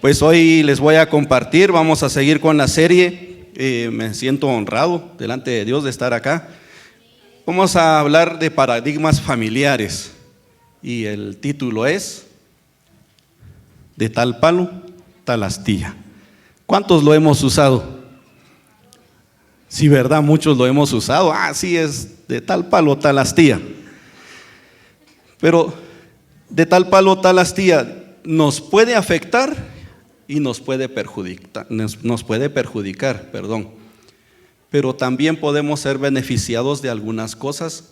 Pues hoy les voy a compartir, vamos a seguir con la serie. Me siento honrado delante de Dios de estar acá. Vamos a hablar de paradigmas familiares y el título es De tal palo, tal astilla. ¿Cuántos lo hemos usado? Sí, ¿verdad? Muchos lo hemos usado. Sí, es de tal palo, tal astilla. Pero de tal palo, tal astilla nos puede afectar y nos puede perjudicar, pero también podemos ser beneficiados de algunas cosas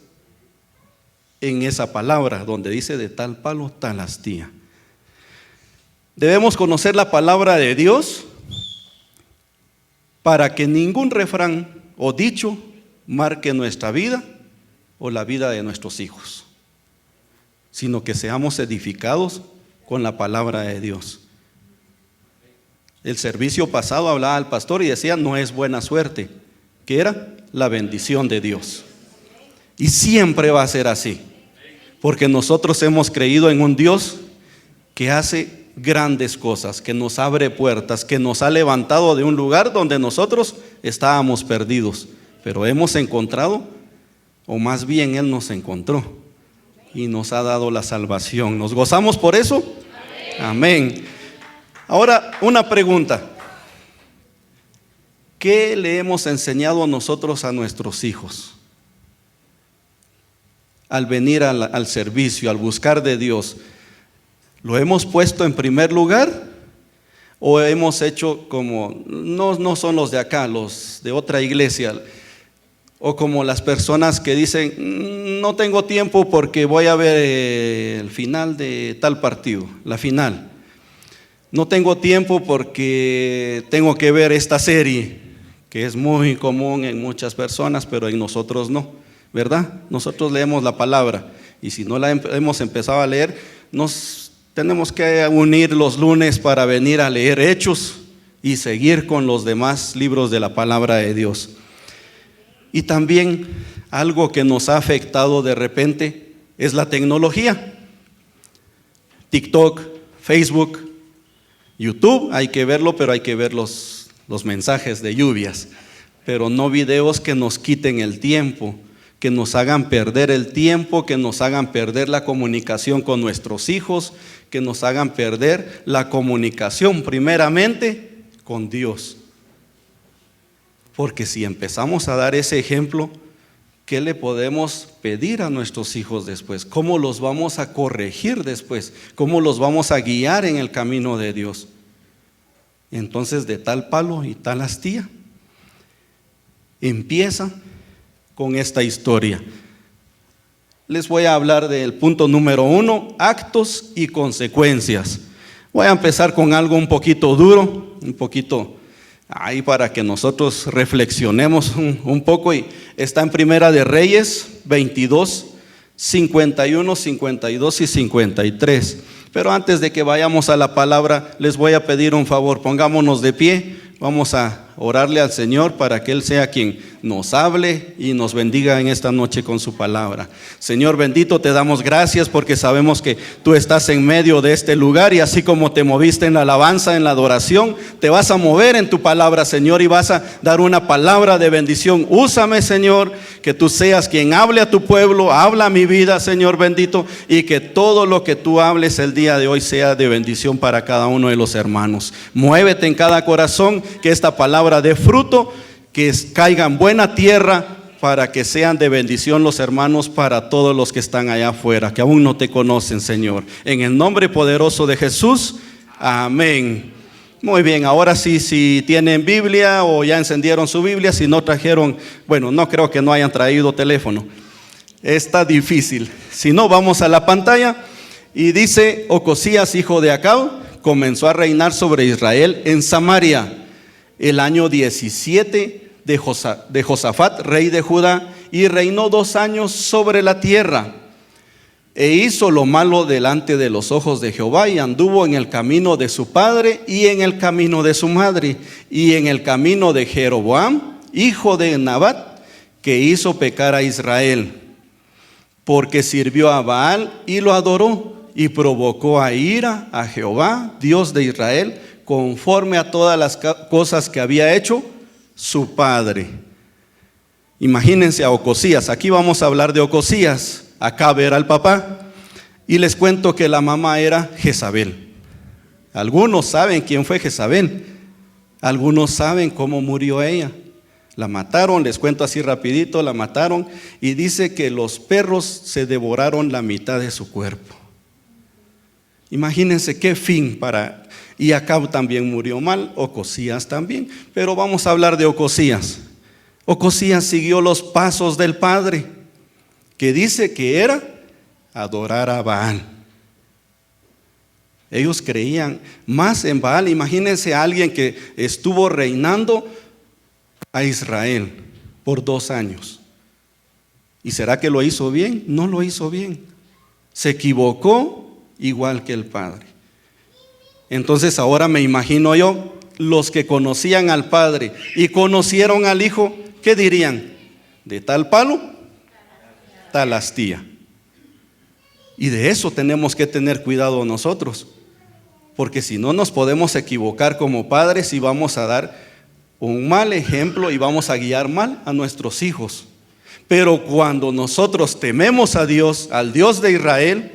en esa palabra donde dice de tal palo, tal astilla. Debemos conocer la palabra de Dios para que ningún refrán o dicho marque nuestra vida o la vida de nuestros hijos, sino que seamos edificados con la palabra de Dios. El servicio pasado hablaba al pastor y decía, no es buena suerte, que era la bendición de Dios. Y siempre va a ser así, porque nosotros hemos creído en un Dios que hace grandes cosas, que nos abre puertas, que nos ha levantado de un lugar donde nosotros estábamos perdidos, pero hemos encontrado, o más bien Él nos encontró y nos ha dado la salvación. ¿Nos gozamos por eso? Amén. Ahora, una pregunta. ¿Qué le hemos enseñado nosotros a nuestros hijos? Al venir al servicio, al buscar de Dios, ¿lo hemos puesto en primer lugar? ¿O hemos hecho como, no son los de acá, los de otra iglesia, o como las personas que dicen, no tengo tiempo porque voy a ver el final de tal partido, la final. No tengo tiempo porque tengo que ver esta serie, que es muy común en muchas personas, pero en nosotros no, ¿verdad? Nosotros leemos la palabra y si no la hemos empezado a leer, nos tenemos que unir los lunes para venir a leer Hechos y seguir con los demás libros de la palabra de Dios. Y también algo que nos ha afectado de repente es la tecnología. TikTok, Facebook, YouTube, hay que verlo, pero hay que ver los mensajes de lluvias, pero no videos que nos quiten el tiempo, que nos hagan perder el tiempo, que nos hagan perder la comunicación con nuestros hijos, que nos hagan perder la comunicación primeramente con Dios. Porque si empezamos a dar ese ejemplo, ¿qué le podemos pedir a nuestros hijos después? ¿Cómo los vamos a corregir después? ¿Cómo los vamos a guiar en el camino de Dios? Entonces, de tal palo y tal astilla, empieza con esta historia. Les voy a hablar del punto número 1, actos y consecuencias. Voy a empezar con algo un poquito duro, un poquito ahí para que nosotros reflexionemos un poco, y está en Primera de Reyes 22, 51, 52 y 53. Pero antes de que vayamos a la palabra, les voy a pedir un favor, pongámonos de pie, vamos a orarle al Señor para que Él sea quien nos hable y nos bendiga en esta noche con su palabra. Señor bendito, te damos gracias porque sabemos que tú estás en medio de este lugar, y así como te moviste en la alabanza, en la adoración, te vas a mover en tu palabra, Señor, y vas a dar una palabra de bendición. Úsame, Señor, que tú seas quien hable a tu pueblo, habla a mi vida, Señor bendito, y que todo lo que tú hables el día de hoy sea de bendición para cada uno de los hermanos. Muévete en cada corazón, que esta palabra dé fruto, que caiga en buena tierra, para que sean de bendición los hermanos para todos los que están allá afuera, que aún no te conocen, Señor. En el nombre poderoso de Jesús, amén. Muy bien, ahora sí, si tienen Biblia o ya encendieron su Biblia, si no trajeron, bueno, no creo que no hayan traído teléfono. Está difícil. Si no, vamos a la pantalla y dice: Ocosías, hijo de Acab, comenzó a reinar sobre Israel en Samaria el año 17 de Josafat, rey de Judá, y reinó 2 años sobre la tierra. E hizo lo malo delante de los ojos de Jehová, y anduvo en el camino de su padre y en el camino de su madre, y en el camino de Jeroboam, hijo de Nabat, que hizo pecar a Israel, porque sirvió a Baal y lo adoró, y provocó a ira a Jehová, Dios de Israel, conforme a todas las cosas que había hecho su padre. Imagínense a Ocosías. Aquí vamos a hablar de Ocosías. Acabe era el papá. Y les cuento que la mamá era Jezabel. Algunos saben quién fue Jezabel. Algunos saben cómo murió ella. La mataron, les cuento así rapidito, la mataron. Y dice que los perros se devoraron la mitad de su cuerpo. Imagínense qué fin para... Y Acab también murió mal, Ocosías también. Pero vamos a hablar de Ocosías. Ocosías siguió los pasos del padre, que dice que era adorar a Baal. Ellos creían más en Baal. Imagínense a alguien que estuvo reinando a Israel por 2 años. ¿Y será que lo hizo bien? No lo hizo bien. Se equivocó igual que el padre. Entonces ahora me imagino yo, los que conocían al padre y conocieron al hijo, ¿qué dirían? De tal palo, tal astilla. Y de eso tenemos que tener cuidado nosotros, porque si no nos podemos equivocar como padres y vamos a dar un mal ejemplo y vamos a guiar mal a nuestros hijos. Pero cuando nosotros tememos a Dios, al Dios de Israel,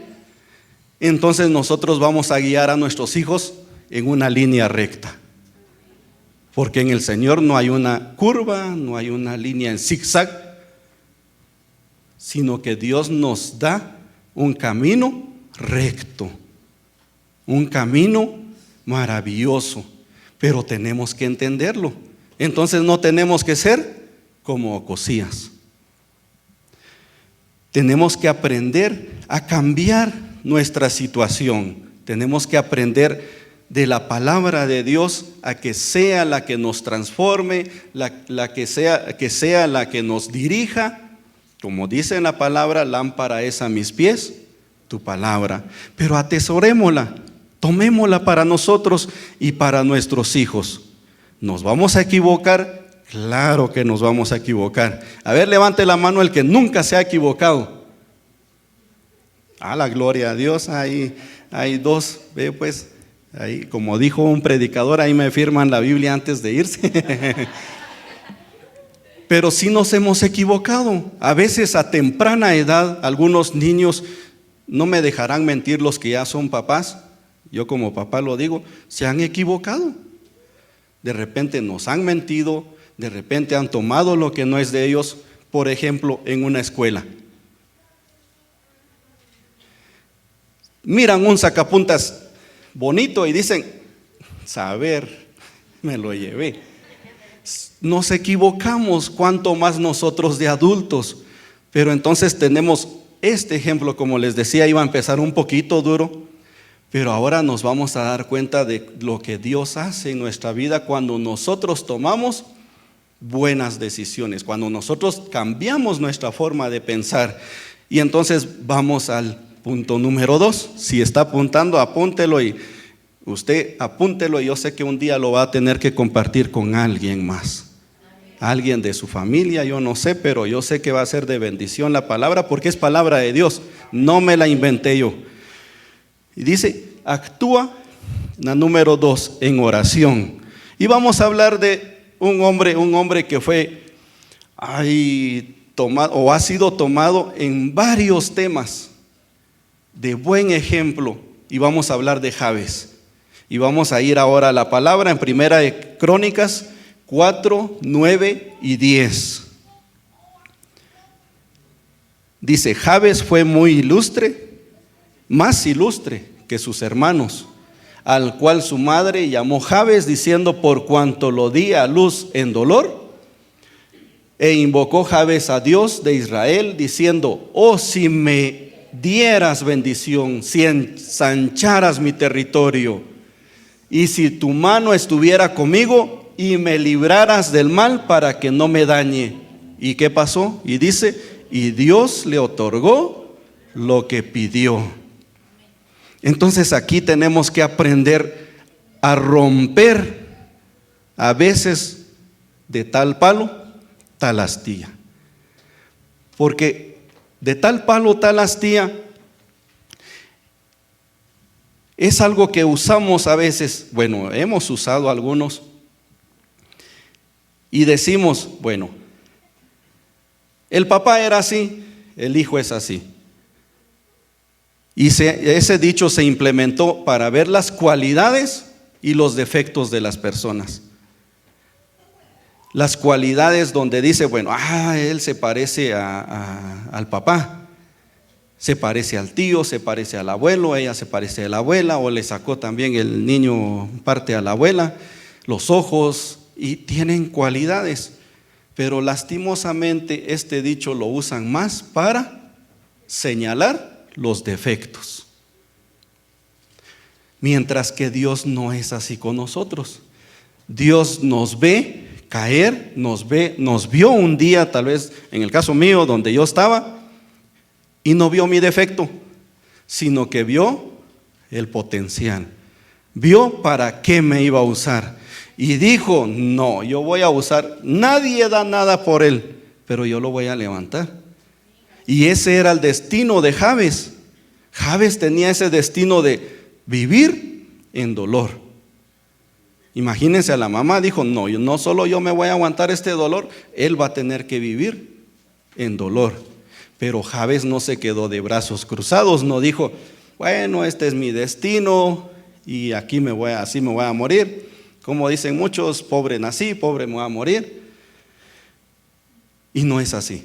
entonces nosotros vamos a guiar a nuestros hijos en una línea recta. Porque en el Señor no hay una curva, no hay una línea en zigzag, sino que Dios nos da un camino recto, un camino maravilloso, pero tenemos que entenderlo. Entonces no tenemos que ser como Ocosías. Tenemos que aprender a cambiar nuestra situación. Tenemos que aprender de la palabra de Dios a que sea la que nos transforme, que sea la que nos dirija. Como dice en la palabra, lámpara es a mis pies tu palabra. Pero atesorémosla, tomémosla para nosotros y para nuestros hijos. ¿Nos vamos a equivocar? Claro que nos vamos a equivocar. A ver, levante la mano el que nunca se ha equivocado. A la gloria a Dios, ahí hay 2, ve pues, ahí como dijo un predicador, ahí me firman la Biblia antes de irse. Pero sí nos hemos equivocado. A veces a temprana edad, algunos niños, no me dejarán mentir los que ya son papás, yo como papá lo digo, se han equivocado. De repente nos han mentido, de repente han tomado lo que no es de ellos, por ejemplo, en una escuela. Miran un sacapuntas bonito y dicen, saber, me lo llevé. Nos equivocamos, cuanto más nosotros de adultos. Pero entonces tenemos este ejemplo, como les decía, iba a empezar un poquito duro, pero ahora nos vamos a dar cuenta de lo que Dios hace en nuestra vida cuando nosotros tomamos buenas decisiones, cuando nosotros cambiamos nuestra forma de pensar. Y entonces vamos al punto número 2. Si está apuntando, apúntelo, y usted apúntelo, y yo sé que un día lo va a tener que compartir con alguien más. Alguien de su familia, yo no sé, pero yo sé que va a ser de bendición la palabra, porque es palabra de Dios, no me la inventé yo. Y dice, actúa, la número 2, en oración. Y vamos a hablar de un hombre que fue tomado, o ha sido tomado en varios temas de buen ejemplo, y vamos a hablar de Jabes. Y vamos a ir ahora a la palabra en Primera de Crónicas 4, 9 y 10. Dice, Jabes fue muy ilustre, más ilustre que sus hermanos, al cual su madre llamó Jabes, diciendo, por cuanto lo di a luz en dolor. E invocó Jabes a Dios de Israel, diciendo, oh, si me dieras bendición, si ensancharas mi territorio, y si tu mano estuviera conmigo y me libraras del mal para que no me dañe. ¿Y qué pasó? Y dice, y Dios le otorgó lo que pidió. Entonces aquí tenemos que aprender a romper a veces de tal palo, tal astilla. Porque de tal palo, tal astilla, es algo que usamos a veces, bueno, hemos usado algunos, y decimos, bueno, el papá era así, el hijo es así. Y ese dicho se implementó para ver las cualidades y los defectos de las personas. Las cualidades donde dice, bueno, él se parece al papá, se parece al tío, se parece al abuelo, ella se parece a la abuela, o le sacó también el niño parte a la abuela, los ojos, y tienen cualidades. Pero lastimosamente este dicho lo usan más para señalar los defectos. Mientras que Dios no es así con nosotros. Dios nos ve caer, nos vio un día, tal vez en el caso mío, donde yo estaba, y no vio mi defecto, sino que vio el potencial. Vio para qué me iba a usar. Y dijo, no, yo voy a usar, nadie da nada por él, pero yo lo voy a levantar. Y ese era el destino de Jabes. Jabes tenía ese destino de vivir en dolor. Imagínense, a la mamá dijo, no solo yo me voy a aguantar este dolor, él va a tener que vivir en dolor. Pero Jabes no se quedó de brazos cruzados, no dijo, bueno, este es mi destino y aquí así me voy a morir. Como dicen muchos, pobre nací, pobre me voy a morir. Y no es así.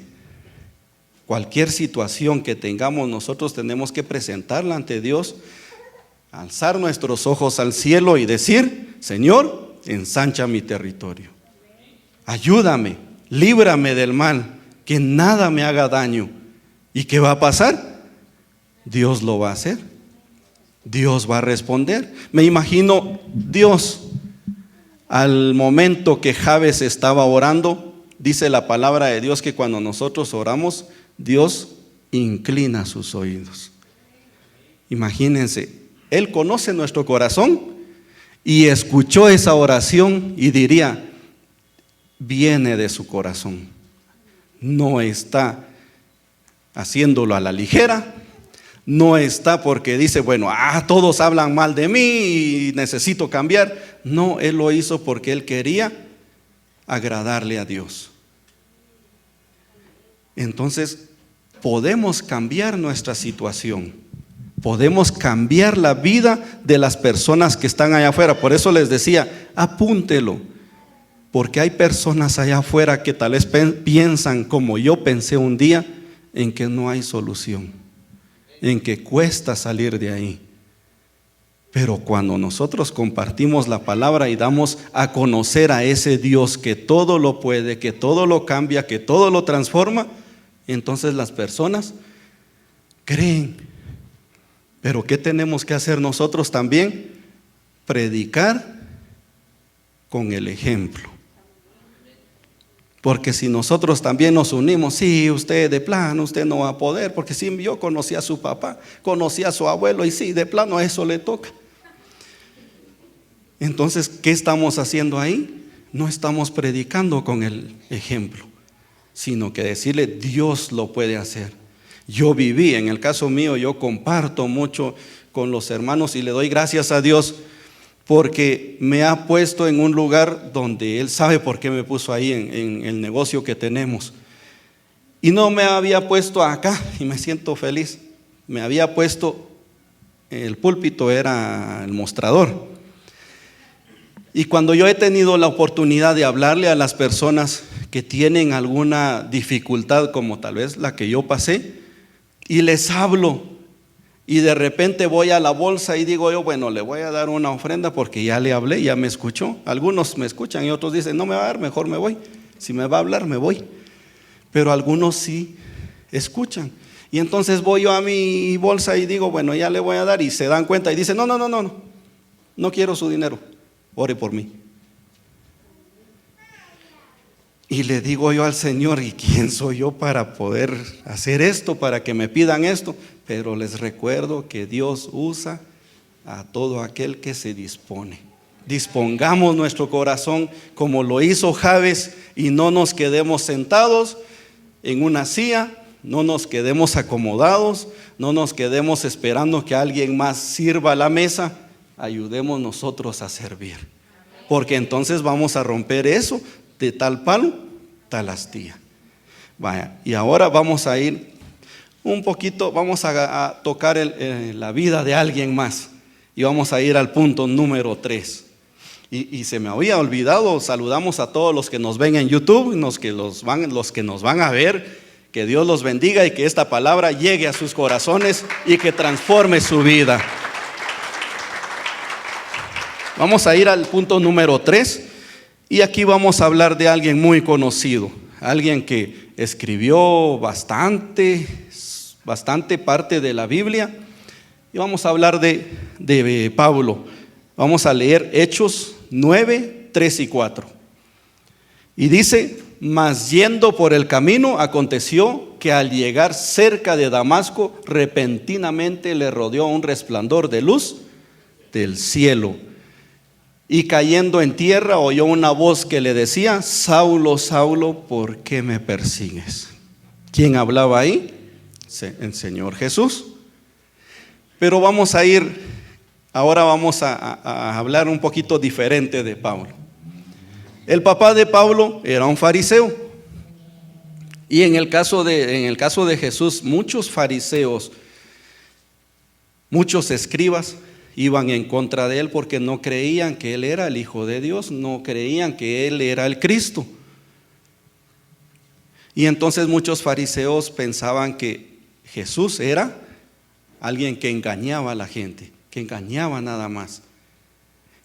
Cualquier situación que tengamos nosotros tenemos que presentarla ante Dios, alzar nuestros ojos al cielo y decir, Señor, ensancha mi territorio. Ayúdame, líbrame del mal, que nada me haga daño. ¿Y qué va a pasar? Dios lo va a hacer. Dios va a responder. Me imagino Dios, al momento que Jabes estaba orando, dice la palabra de Dios que cuando nosotros oramos, Dios inclina sus oídos. Imagínense, Él conoce nuestro corazón y escuchó esa oración y diría, viene de su corazón. No está haciéndolo a la ligera, no está porque dice, bueno, todos hablan mal de mí y necesito cambiar. No, Él lo hizo porque Él quería agradarle a Dios. Entonces, podemos cambiar nuestra situación, podemos cambiar la vida de las personas que están allá afuera. Por eso les decía, apúntelo, porque hay personas allá afuera que tal vez piensan como yo pensé un día, en que no hay solución, en que cuesta salir de ahí. Pero cuando nosotros compartimos la palabra y damos a conocer a ese Dios que todo lo puede, que todo lo cambia, que todo lo transforma, entonces las personas creen. Pero ¿qué tenemos que hacer nosotros también? Predicar con el ejemplo. Porque si nosotros también nos unimos, sí, usted de plano, usted no va a poder, porque sí, yo conocí a su papá, conocí a su abuelo y sí, de plano a eso le toca. Entonces, ¿qué estamos haciendo ahí? No estamos predicando con el ejemplo, sino que decirle, Dios lo puede hacer. Yo viví, en el caso mío, yo comparto mucho con los hermanos y le doy gracias a Dios porque me ha puesto en un lugar donde Él sabe por qué me puso ahí en el negocio que tenemos. Y no me había puesto acá, y me siento feliz. Me había puesto, el púlpito era el mostrador. Y cuando yo he tenido la oportunidad de hablarle a las personas que tienen alguna dificultad, como tal vez la que yo pasé, y les hablo, y de repente voy a la bolsa y digo yo, bueno, le voy a dar una ofrenda porque ya le hablé, ya me escuchó. Algunos me escuchan y otros dicen, no me va a dar, mejor me voy. Si me va a hablar, me voy. Pero algunos sí escuchan. Y entonces voy yo a mi bolsa y digo, bueno, ya le voy a dar, y se dan cuenta y dicen, no quiero su dinero, ore por mí. Y le digo yo al Señor, ¿y quién soy yo para poder hacer esto, para que me pidan esto? Pero les recuerdo que Dios usa a todo aquel que se dispone. Dispongamos nuestro corazón como lo hizo Jabes y no nos quedemos sentados en una silla no nos quedemos acomodados, no nos quedemos esperando que alguien más sirva la mesa, ayudemos nosotros a servir. Porque entonces vamos a romper eso de tal palo, tal astilla. Vaya, y ahora vamos a ir un poquito, vamos a tocar la vida de alguien más. Y vamos a ir al punto número 3. Y se me había olvidado, saludamos a todos los que nos ven en YouTube, los que nos van a ver, que Dios los bendiga y que esta palabra llegue a sus corazones y que transforme su vida. Vamos a ir al punto número 3 y aquí vamos a hablar de alguien muy conocido, alguien que escribió bastante parte de la Biblia. Y vamos a hablar de Pablo. Vamos a leer Hechos 9, 3 y 4. Y dice: mas yendo por el camino, aconteció que al llegar cerca de Damasco, repentinamente le rodeó un resplandor de luz del cielo. Y cayendo en tierra, oyó una voz que le decía: Saulo, Saulo, ¿por qué me persigues? ¿Quién hablaba ahí? El Señor Jesús. Pero ahora vamos a hablar un poquito diferente de Pablo. El papá de Pablo era un fariseo. Y en el caso de Jesús, muchos fariseos, muchos escribas iban en contra de él porque no creían que él era el Hijo de Dios, no creían que él era el Cristo. Y entonces muchos fariseos pensaban que Jesús era alguien que engañaba a la gente, que engañaba nada más.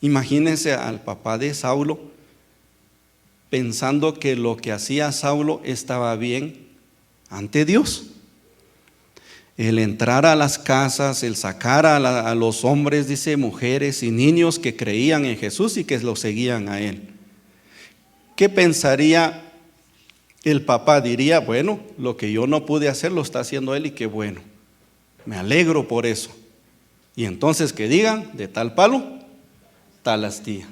Imagínense al papá de Saulo pensando que lo que hacía Saulo estaba bien ante Dios. El entrar a las casas, el sacar a los hombres, dice, mujeres y niños que creían en Jesús y que lo seguían a él. ¿Qué pensaría el papá? Diría: bueno, lo que yo no pude hacer lo está haciendo él y qué bueno. Me alegro por eso. Y entonces que digan: de tal palo, tal astilla.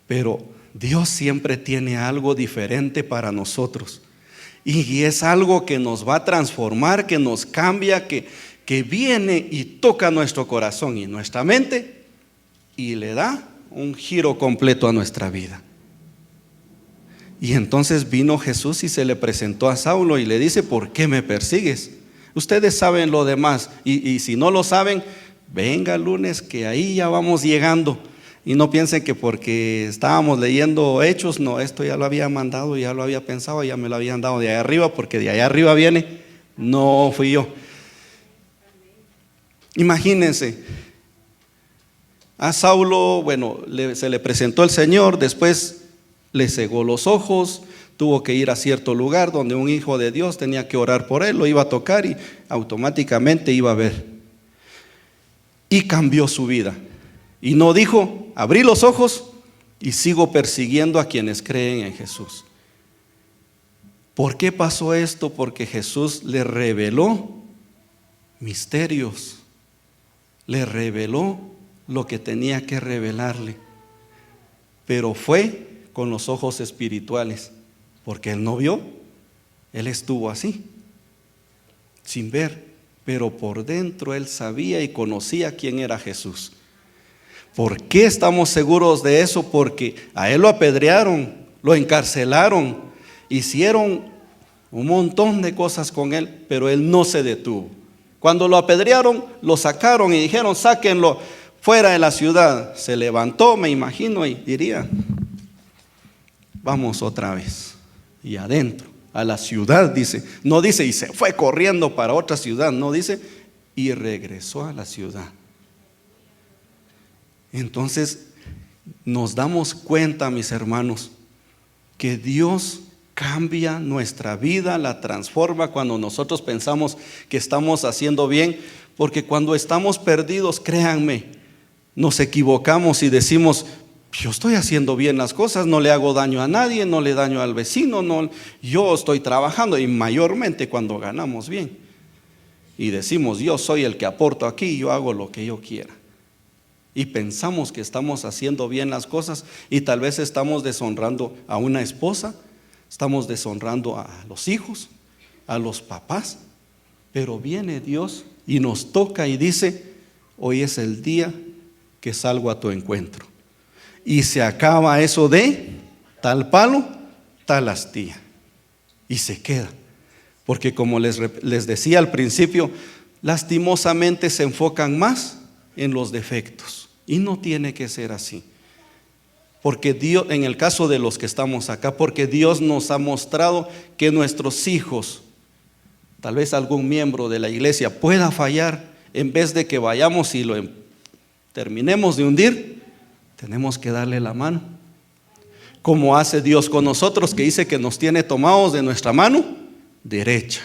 Pero Dios siempre tiene algo diferente para nosotros. Y es algo que nos va a transformar, que nos cambia, que viene y toca nuestro corazón y nuestra mente y le da un giro completo a nuestra vida. Y entonces vino Jesús y se le presentó a Saulo y le dice: ¿por qué me persigues? Ustedes saben lo demás, y si no lo saben, venga el lunes que ahí ya vamos llegando. Y no piensen que porque estábamos leyendo Hechos, no, esto ya lo había mandado, ya lo había pensado, ya me lo habían dado de allá arriba, porque de allá arriba viene, no fui yo. Imagínense, a Saulo, bueno, se le presentó el Señor, después le cegó los ojos, tuvo que ir a cierto lugar donde un hijo de Dios tenía que orar por él, lo iba a tocar y automáticamente iba a ver. Y cambió su vida. Y no dijo: abrí los ojos y sigo persiguiendo a quienes creen en Jesús. ¿Por qué pasó esto? Porque Jesús le reveló misterios, le reveló lo que tenía que revelarle, pero fue con los ojos espirituales, porque él no vio, él estuvo así, sin ver, pero por dentro él sabía y conocía quién era Jesús. ¿Por qué estamos seguros de eso? Porque a él lo apedrearon, lo encarcelaron, hicieron un montón de cosas con él, pero él no se detuvo. Cuando lo apedrearon, lo sacaron y dijeron: sáquenlo fuera de la ciudad. Se levantó, me imagino, y diría: vamos otra vez. Y adentro, a la ciudad, dice. No dice y se fue corriendo para otra ciudad, no dice y regresó a la ciudad. Entonces nos damos cuenta, mis hermanos, que Dios cambia nuestra vida, la transforma cuando nosotros pensamos que estamos haciendo bien, porque cuando estamos perdidos, créanme, nos equivocamos y decimos: yo estoy haciendo bien las cosas, no le hago daño a nadie, no le daño al vecino, no, yo estoy trabajando, y mayormente cuando ganamos bien y decimos: yo soy el que aporto aquí, yo hago lo que yo quiera. Y pensamos que estamos haciendo bien las cosas y tal vez estamos deshonrando a una esposa, estamos deshonrando a los hijos, a los papás, pero viene Dios y nos toca y dice: hoy es el día que salgo a tu encuentro. Y se acaba eso de tal palo, tal astilla. Y se queda. Porque como les decía al principio, lastimosamente se enfocan más en los defectos. Y no tiene que ser así. Porque Dios, en el caso de los que estamos acá, porque Dios nos ha mostrado que nuestros hijos, tal vez algún miembro de la iglesia pueda fallar, en vez de que vayamos y lo terminemos de hundir, tenemos que darle la mano. Como hace Dios con nosotros, que dice que nos tiene tomados de nuestra mano derecha.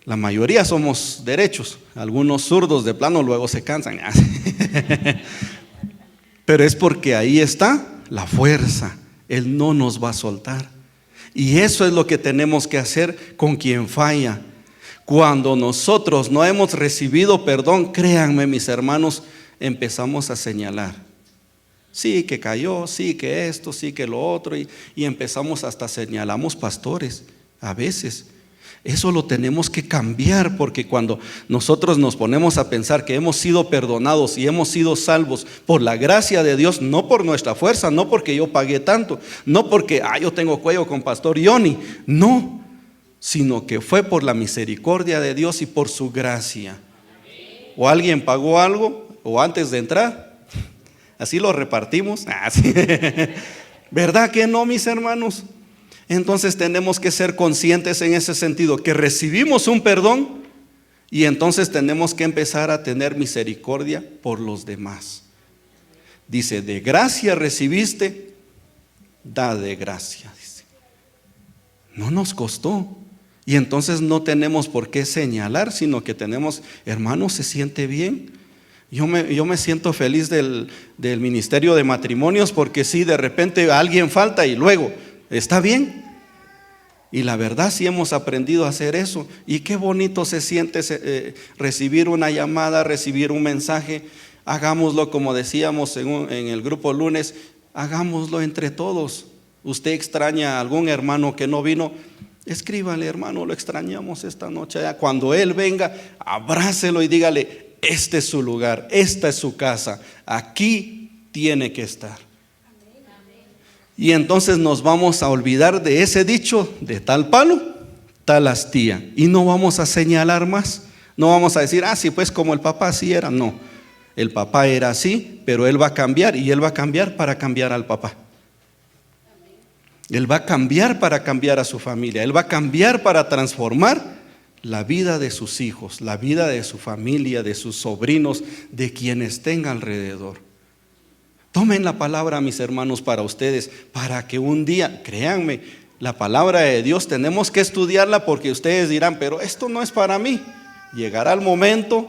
La mayoría somos derechos, algunos zurdos de plano luego se cansan. Pero es porque ahí está la fuerza. Él no nos va a soltar. Y eso es lo que tenemos que hacer con quien falla. Cuando nosotros no hemos recibido perdón, créanme mis hermanos, empezamos a señalar. Sí que cayó, sí que esto, sí que lo otro. Y empezamos hasta señalamos pastores a veces. Eso lo tenemos que cambiar, porque cuando nosotros nos ponemos a pensar que hemos sido perdonados y hemos sido salvos por la gracia de Dios, no por nuestra fuerza, no porque yo pagué tanto, no porque yo tengo cuello con Pastor Johnny, no, sino que fue por la misericordia de Dios y por su gracia. O alguien pagó algo, o antes de entrar, así lo repartimos. Sí. ¿Verdad que no, mis hermanos? Entonces tenemos que ser conscientes en ese sentido, que recibimos un perdón y entonces tenemos que empezar a tener misericordia por los demás. Dice: de gracia recibiste, da de gracia. Dice. No nos costó. Y entonces no tenemos por qué señalar, sino que tenemos: hermano, ¿se siente bien? Yo me siento feliz del ministerio de matrimonios, porque si de repente alguien falta y luego ¿está bien? Y la verdad sí hemos aprendido a hacer eso. Y qué bonito se siente recibir una llamada, recibir un mensaje. Hagámoslo como decíamos en el grupo lunes, hagámoslo entre todos. Usted extraña a algún hermano que no vino, escríbale: hermano, lo extrañamos esta noche. Cuando él venga, abrácelo y dígale: este es su lugar, esta es su casa, aquí tiene que estar. Y entonces nos vamos a olvidar de ese dicho: de tal palo, tal astilla. Y no vamos a señalar más. No vamos a decir: sí, pues como el papá así era. No, el papá era así, pero él va a cambiar. Y él va a cambiar para cambiar al papá. Él va a cambiar para cambiar a su familia. Él va a cambiar para transformar la vida de sus hijos, la vida de su familia, de sus sobrinos, de quienes tenga alrededor. Tomen la palabra, mis hermanos, para ustedes, para que un día, créanme, la palabra de Dios tenemos que estudiarla, porque ustedes dirán: pero esto no es para mí. Llegará el momento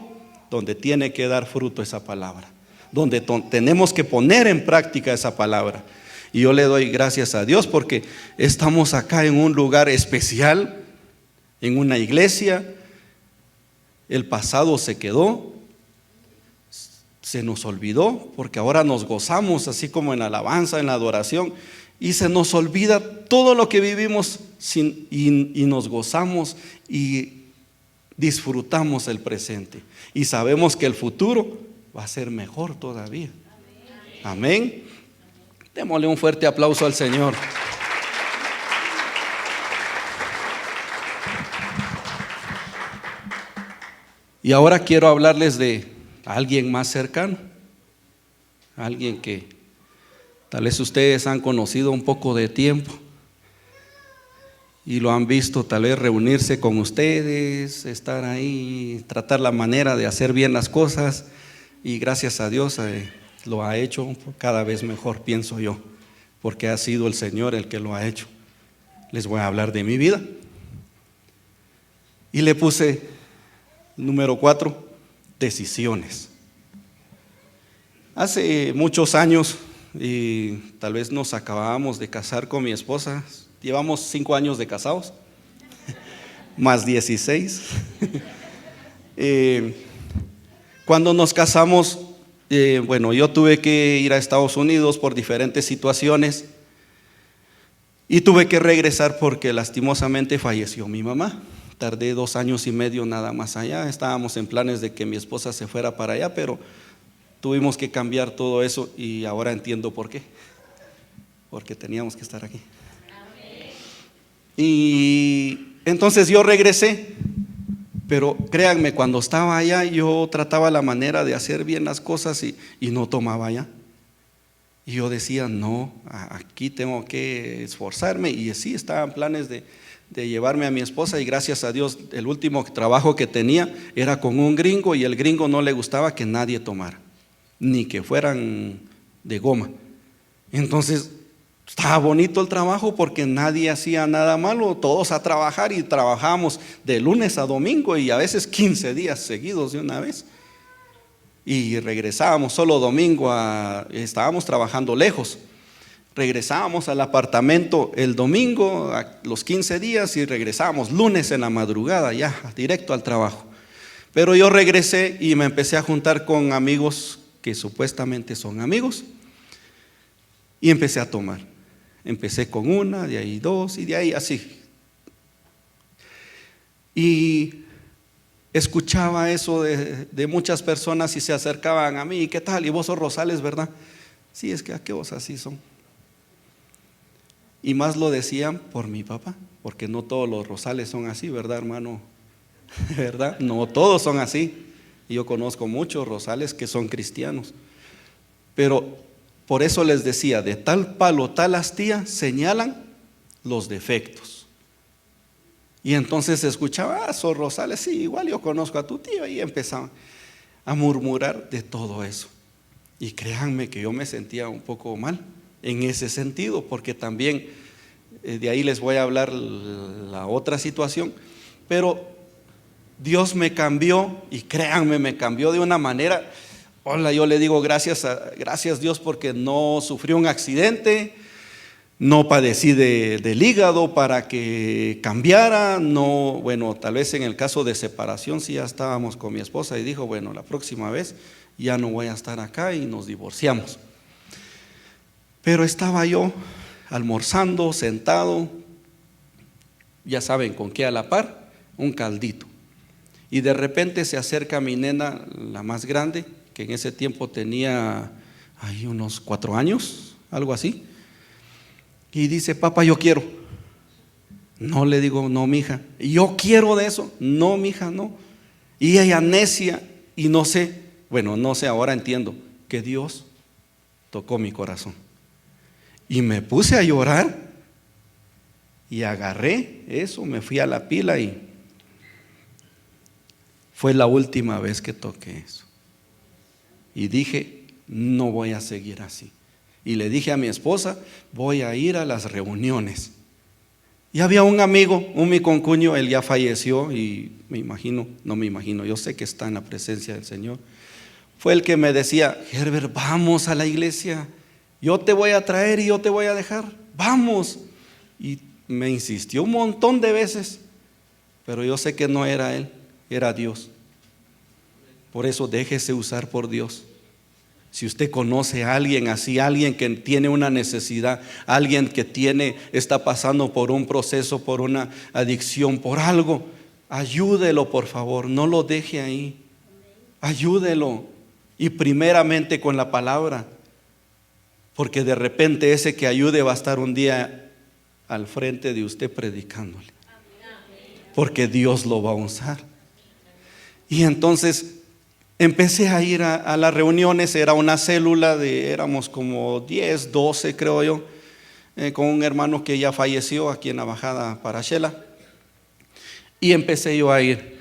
donde tiene que dar fruto esa palabra, donde tenemos que poner en práctica esa palabra. Y yo le doy gracias a Dios porque estamos acá en un lugar especial, en una iglesia. El pasado se quedó, se nos olvidó, porque ahora nos gozamos así como en la alabanza, en la adoración, y se nos olvida todo lo que vivimos y nos gozamos y disfrutamos el presente, y sabemos que el futuro va a ser mejor todavía. Amén. Démosle un fuerte aplauso al Señor. Y ahora quiero hablarles de alguien más cercano, alguien que tal vez ustedes han conocido un poco de tiempo y lo han visto tal vez reunirse con ustedes, estar ahí, tratar la manera de hacer bien las cosas, y gracias a Dios lo ha hecho cada vez mejor, pienso yo, porque ha sido el Señor el que lo ha hecho. Les voy a hablar de mi vida y le puse número 4, decisiones. Hace muchos años, y tal vez nos acabábamos de casar con mi esposa, llevamos 5 años de casados, más 16. Cuando nos casamos, yo tuve que ir a Estados Unidos por diferentes situaciones, Y tuve que regresar porque lastimosamente falleció mi mamá. Tardé 2 años y medio nada más allá. Estábamos en planes de que mi esposa se fuera para allá, pero tuvimos que cambiar todo eso y ahora entiendo por qué. Porque teníamos que estar aquí. Y entonces yo regresé, pero créanme, cuando estaba allá yo trataba la manera de hacer bien las cosas y no tomaba allá. Y yo decía, no, aquí tengo que esforzarme. Y sí, estaban planes de llevarme a mi esposa, y gracias a Dios el último trabajo que tenía era con un gringo, y el gringo no le gustaba que nadie tomara, ni que fueran de goma. Entonces estaba bonito el trabajo porque nadie hacía nada malo, todos a trabajar, y trabajábamos de lunes a domingo y a veces 15 días seguidos de una vez. Y regresábamos solo domingo, estábamos trabajando lejos. Regresábamos al apartamento el domingo a los 15 días y regresábamos lunes en la madrugada, ya directo al trabajo. Pero yo regresé y me empecé a juntar con amigos que supuestamente son amigos, y empecé a tomar. Empecé con una, de ahí 2 y de ahí así. Y escuchaba eso de muchas personas y se acercaban a mí. ¿Qué tal? ¿Y vos sos Rosales, verdad? Sí, es que aquellos así son. Y más lo decían por mi papá, porque no todos los Rosales son así, ¿verdad, hermano? ¿Verdad? No todos son así. Yo conozco muchos Rosales que son cristianos. Pero por eso les decía, de tal palo, tal astilla, señalan los defectos. Y entonces escuchaba, sos Rosales, sí, igual yo conozco a tu tío. Y empezaban a murmurar de todo eso. Y créanme que yo me sentía un poco mal en ese sentido, porque también de ahí les voy a hablar la otra situación. Pero Dios me cambió, y créanme, me cambió de una manera. Hola, yo le digo gracias Dios, porque no sufrí un accidente, no padecí del hígado para que cambiara, no, bueno, tal vez en el caso de separación sí ya estábamos con mi esposa y dijo, bueno, la próxima vez ya no voy a estar acá, y nos divorciamos. Pero estaba yo almorzando, sentado, ya saben con qué a la par, un caldito. Y de repente se acerca mi nena, la más grande, que en ese tiempo tenía ahí unos 4 años, algo así. Y dice, papá, yo quiero. No, le digo, no, mija. Yo quiero de eso. No, mija, no. Y ella necia, y no sé, bueno, no sé, ahora entiendo que Dios tocó mi corazón. Y me puse a llorar y agarré eso, me fui a la pila, y fue la última vez que toqué eso. Y dije, no voy a seguir así. Y le dije a mi esposa, voy a ir a las reuniones. Y había un amigo, mi concuño, él ya falleció, y yo sé que está en la presencia del Señor. Fue el que me decía, Herbert, vamos a la iglesia, yo te voy a traer y yo te voy a dejar, vamos. Y me insistió un montón de veces, pero yo sé que no era él, era Dios. Por eso déjese usar por Dios. Si usted conoce a alguien así, alguien que tiene una necesidad, alguien que está pasando por un proceso, por una adicción, por algo, ayúdelo, por favor, no lo deje ahí. Ayúdelo, y primeramente con la palabra, porque de repente ese que ayude va a estar un día al frente de usted predicándole, porque Dios lo va a usar. Y entonces empecé a ir a las reuniones. Era una célula éramos como 10, 12 creo yo, con un hermano que ya falleció aquí en la bajada para Shela. Y empecé yo a ir.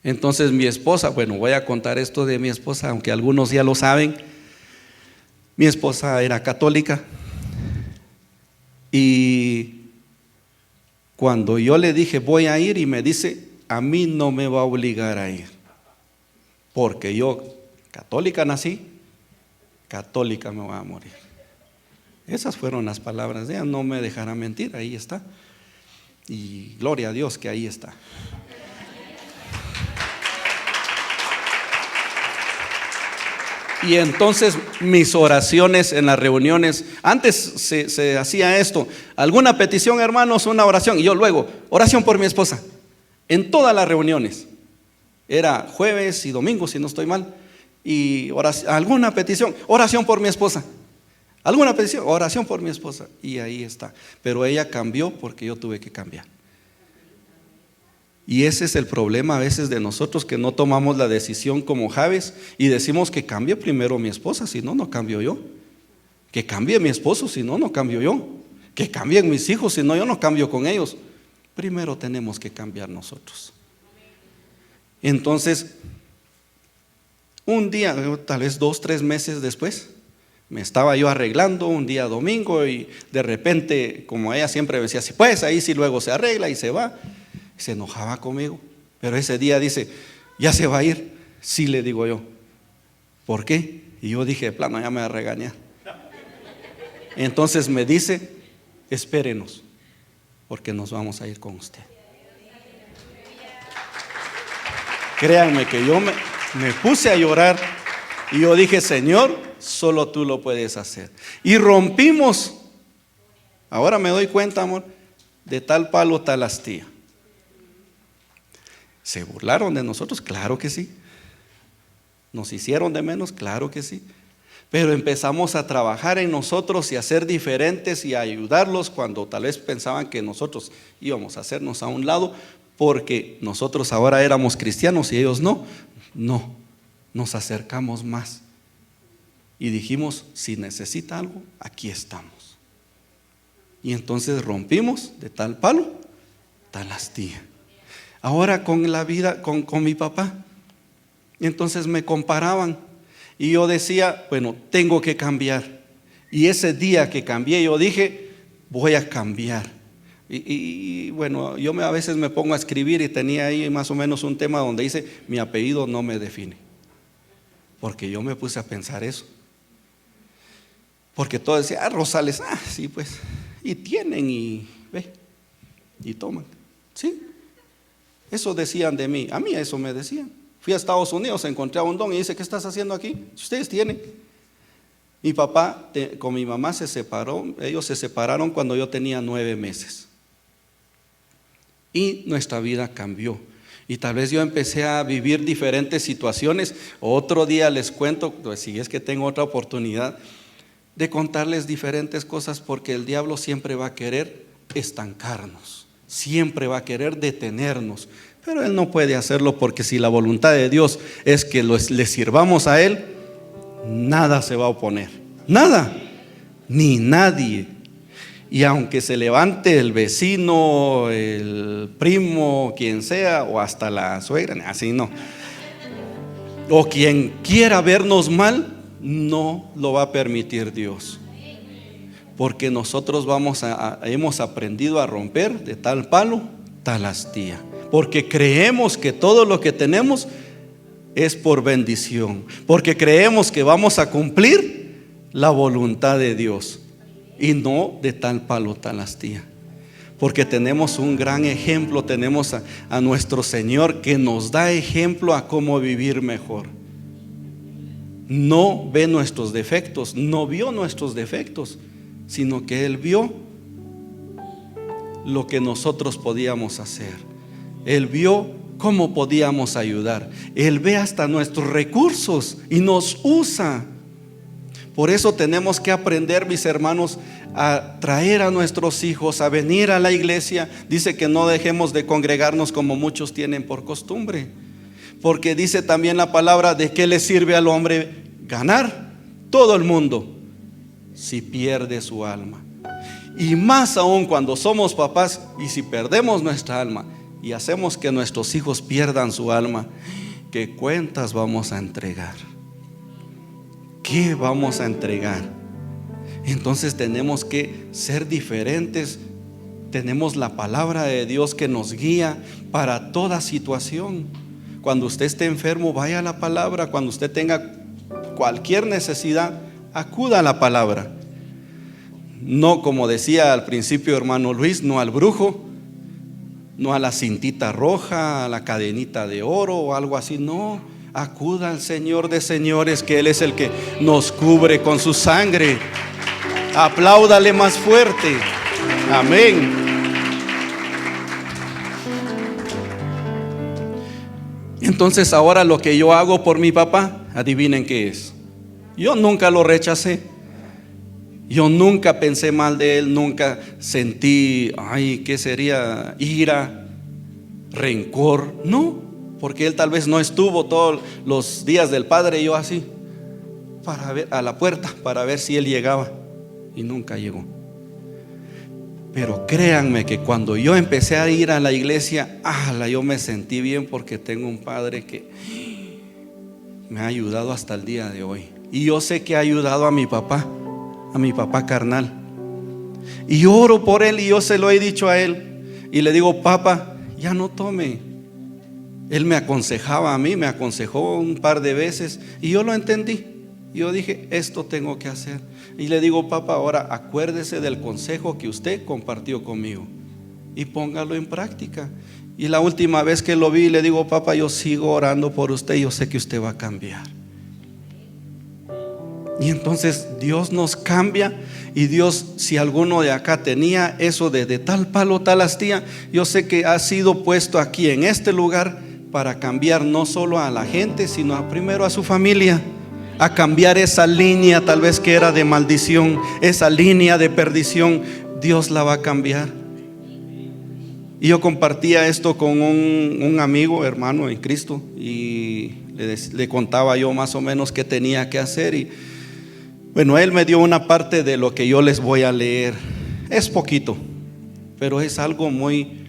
Entonces mi esposa, bueno, voy a contar esto de mi esposa, aunque algunos ya lo saben. Mi esposa era católica, y cuando yo le dije voy a ir, y me dice, a mí no me va a obligar a ir, porque yo católica nací, católica me voy a morir. Esas fueron las palabras de ella, no me dejará mentir, ahí está. Y gloria a Dios que ahí está. Y entonces mis oraciones en las reuniones, antes se hacía esto, alguna petición, hermanos, una oración, y yo luego, oración por mi esposa, en todas las reuniones, era jueves y domingo si no estoy mal, y alguna petición, oración por mi esposa, alguna petición, oración por mi esposa, y ahí está, pero ella cambió porque yo tuve que cambiar. Y ese es el problema a veces de nosotros, que no tomamos la decisión como Jabes y decimos que cambie primero mi esposa, si no, no cambio yo. Que cambie mi esposo, si no, no cambio yo. Que cambien mis hijos, si no, yo no cambio con ellos. Primero tenemos que cambiar nosotros. Entonces, un día, tal vez 2, 3 meses después, me estaba yo arreglando un día domingo y de repente, como ella siempre me decía, pues ahí sí luego se arregla y se va. Se enojaba conmigo, pero ese día dice, ya se va a ir. Sí, le digo yo, ¿por qué? Y yo dije, de plano, ya me va a regañar. Entonces me dice, espérenos, porque nos vamos a ir con usted. Créanme que yo me puse a llorar y yo dije, Señor, solo tú lo puedes hacer. Y rompimos, ahora me doy cuenta, amor, de tal palo, tal astilla. ¿Se burlaron de nosotros? Claro que sí. ¿Nos hicieron de menos? Claro que sí. Pero empezamos a trabajar en nosotros y a ser diferentes y a ayudarlos cuando tal vez pensaban que nosotros íbamos a hacernos a un lado porque nosotros ahora éramos cristianos y ellos no. No, nos acercamos más y dijimos, si necesita algo, aquí estamos. Y entonces rompimos de tal palo, tal astilla. Ahora con la vida, con mi papá, entonces me comparaban y yo decía, bueno, tengo que cambiar. Y ese día que cambié, yo dije, voy a cambiar. Y bueno, yo a veces me pongo a escribir y tenía ahí más o menos un tema donde dice, mi apellido no me define. Porque yo me puse a pensar eso. Porque todo decía, Rosales, sí pues, y tienen y ve, y toman, ¿sí? Eso decían de mí, a mí eso me decían. Fui a Estados Unidos, encontré a un don y dice, ¿qué estás haciendo aquí? Ustedes tienen. Mi papá con mi mamá se separó, ellos se separaron cuando yo tenía 9 meses. Y nuestra vida cambió. Y tal vez yo empecé a vivir diferentes situaciones. Otro día les cuento, pues si es que tengo otra oportunidad, de contarles diferentes cosas, porque el diablo siempre va a querer estancarnos. Siempre va a querer detenernos, pero él no puede hacerlo, porque si la voluntad de Dios es que le sirvamos a él, nada se va a oponer, nada, ni nadie. Y aunque se levante el vecino, el primo, quien sea, o hasta la suegra, así no, o quien quiera vernos mal, no lo va a permitir Dios. Porque nosotros hemos aprendido a romper de tal palo, tal astilla. Porque creemos que todo lo que tenemos es por bendición. Porque creemos que vamos a cumplir la voluntad de Dios. Y no de tal palo, tal astilla. Porque tenemos un gran ejemplo, tenemos a nuestro Señor que nos da ejemplo a cómo vivir mejor. No ve nuestros defectos, no vio nuestros defectos, sino que Él vio lo que nosotros podíamos hacer. Él vio cómo podíamos ayudar. Él ve hasta nuestros recursos y nos usa. Por eso tenemos que aprender, mis hermanos, a traer a nuestros hijos, a venir a la iglesia. Dice que no dejemos de congregarnos como muchos tienen por costumbre. Porque dice también la palabra, ¿de qué le sirve al hombre ganar todo el mundo si pierde su alma? Y más aún cuando somos papás y si perdemos nuestra alma y hacemos que nuestros hijos pierdan su alma, ¿qué cuentas vamos a entregar? ¿Qué vamos a entregar? Entonces tenemos que ser diferentes. Tenemos la palabra de Dios que nos guía para toda situación. Cuando usted esté enfermo, vaya a la palabra. Cuando usted tenga cualquier necesidad, acuda a la palabra. No, como decía al principio hermano Luis, no al brujo, no a la cintita roja, a la cadenita de oro o algo así. No, acuda al Señor de señores, que Él es el que nos cubre con su sangre. Apláudale más fuerte. Amén. Entonces ahora lo que yo hago por mi papá, adivinen qué es. Yo nunca lo rechacé. Yo nunca pensé mal de él, nunca sentí, ¿qué sería? Ira, rencor. No, porque él tal vez no estuvo todos los días del Padre, yo así, para ver a la puerta, para ver si él llegaba, y nunca llegó. Pero créanme que cuando yo empecé a ir a la iglesia, yo me sentí bien, porque tengo un Padre que me ha ayudado hasta el día de hoy. Y yo sé que ha ayudado a mi papá carnal. Y oro por él, y yo se lo he dicho a él. Y le digo: papá, ya no tome. Él me aconsejaba a mí, me aconsejó un par de veces, y yo lo entendí. Yo dije: esto tengo que hacer. Y le digo: papá, ahora acuérdese del consejo que usted compartió conmigo y póngalo en práctica. Y la última vez que lo vi, le digo: papá, yo sigo orando por usted, yo sé que usted va a cambiar. Y entonces Dios nos cambia. Y Dios, si alguno de acá tenía eso de tal palo, tal astilla, yo sé que ha sido puesto aquí en este lugar para cambiar no solo a la gente, sino primero a su familia, a cambiar esa línea tal vez que era de maldición, esa línea de perdición. Dios la va a cambiar. Y yo compartía esto con un amigo, hermano en Cristo, y le contaba yo más o menos qué tenía que hacer. Y bueno, él me dio una parte de lo que yo les voy a leer. Es poquito, pero es algo muy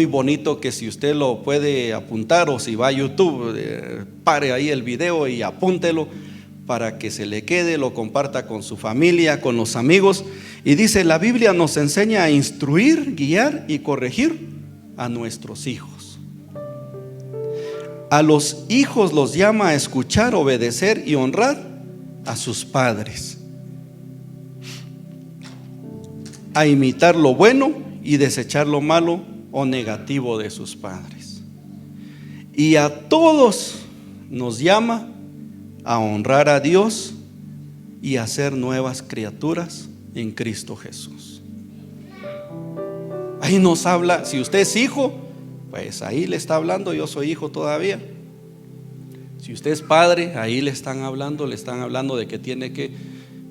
bonito, que si usted lo puede apuntar, o si va a YouTube, pare ahí el video y apúntelo para que se le quede, lo comparta con su familia, con los amigos. Y dice: la Biblia nos enseña a instruir, guiar y corregir a nuestros hijos. A los hijos los llama a escuchar, obedecer y honrar a sus padres, a imitar lo bueno y desechar lo malo o negativo de sus padres. Y a todos nos llama a honrar a Dios y a ser nuevas criaturas en Cristo Jesús. Ahí nos habla, si usted es hijo, pues ahí le está hablando: yo soy hijo todavía. Si usted es padre, ahí le están hablando de que tiene que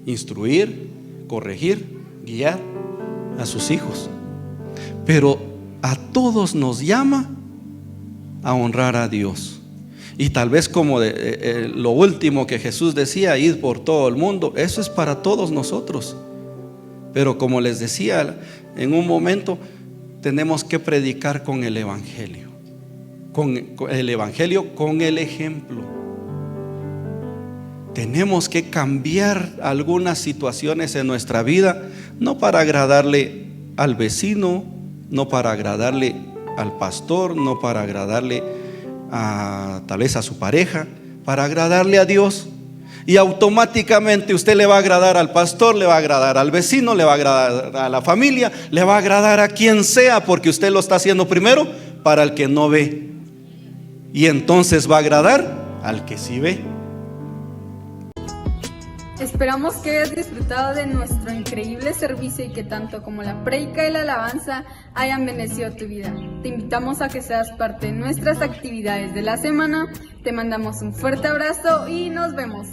instruir, corregir, guiar a sus hijos. Pero a todos nos llama a honrar a Dios. Y tal vez como lo último que Jesús decía, ir por todo el mundo, eso es para todos nosotros. Pero como les decía en un momento, tenemos que predicar con el Evangelio. Con el ejemplo. Tenemos que cambiar algunas situaciones en nuestra vida, no para agradarle al vecino, no para agradarle al pastor, no para agradarle tal vez a su pareja, para agradarle a Dios. Y automáticamente usted le va a agradar al pastor, le va a agradar al vecino, le va a agradar a la familia, le va a agradar a quien sea, porque usted lo está haciendo primero para el que no ve. Y entonces va a agradar al que sí ve. Esperamos que hayas disfrutado de nuestro increíble servicio, y que tanto como la prédica y la alabanza hayan bendecido tu vida. Te invitamos a que seas parte de nuestras actividades de la semana. Te mandamos un fuerte abrazo y nos vemos.